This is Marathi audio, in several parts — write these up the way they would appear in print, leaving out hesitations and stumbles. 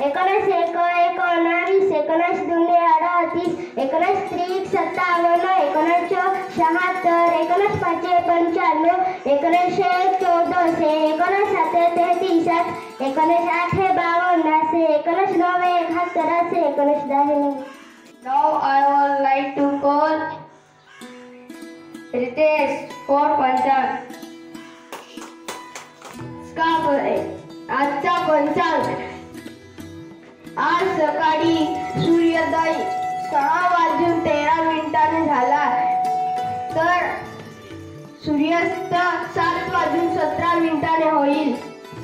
19 एक 19 19 दुने 38 19 त्रिक 57 19 76 19 पाचे 95 19 14 19 साते 33 19 आठे 52 19 नवे 71 19 10. Now I would like to call Ritesh for पंचांग. आजचा पंचांग. आज सकाळी सूर्योदय 6:13 झाला तर सूर्यास्त 7:17 होईल.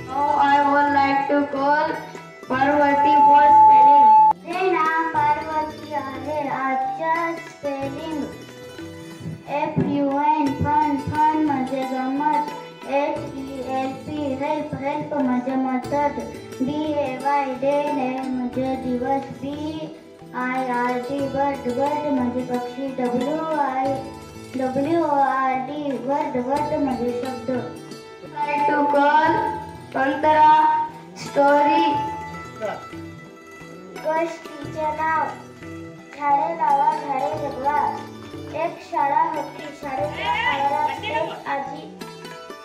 Now I would like to call Parvati for spelling. हे नाव पार्वती आहे. आजच्या स्पेलिंग FUN फन म्हणजे गमत, HELP हेल्प म्हणजे मदत, DAY डे म्हणजे दिवस, BIRD बर्ड म्हणजे पक्षी, WORD वर्ड म्हणजे शब्द. Like to call पंतरा स्टोरी. गोष्टीचे नाव. झाडे लावा झाडे जगवा. एक शाळा होती. शाळेच्या आवारात एक आजी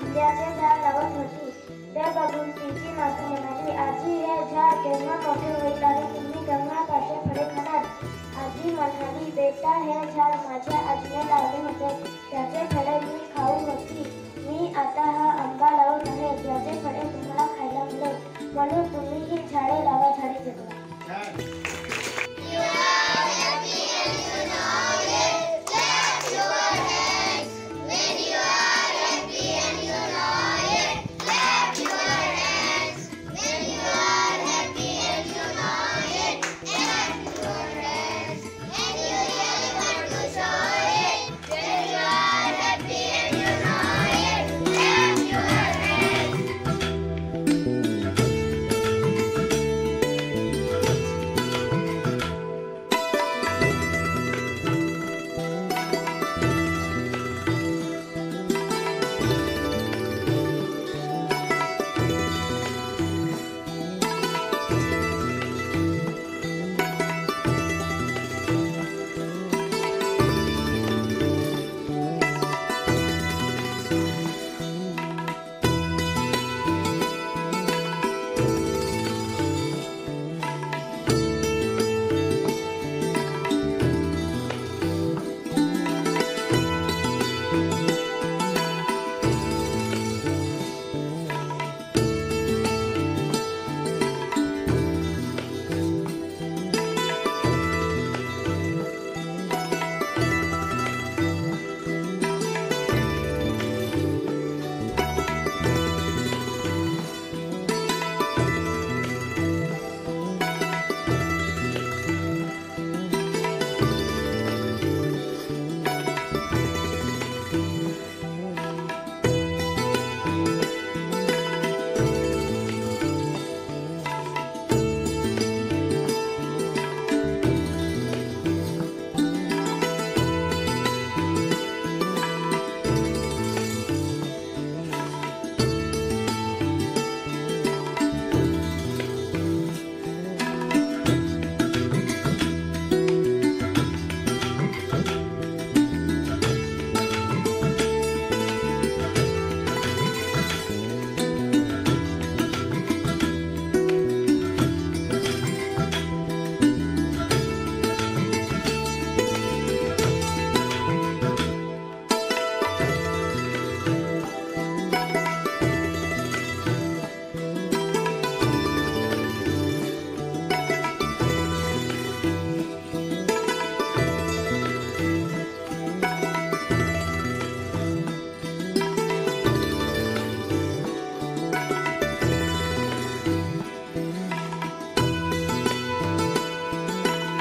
आंब्याचे झाड लावत होती. ते बघून तिची माता म्हणाली, आजी हे झाड केव्हा मोठे होईल आणि तुम्ही केव्हा त्याचे फळे खाणार? आजी म्हणाली, बेटा हे झाड माझ्या आजीने लावले होते. त्याचे फळे मी खाऊ होती. मी आता हा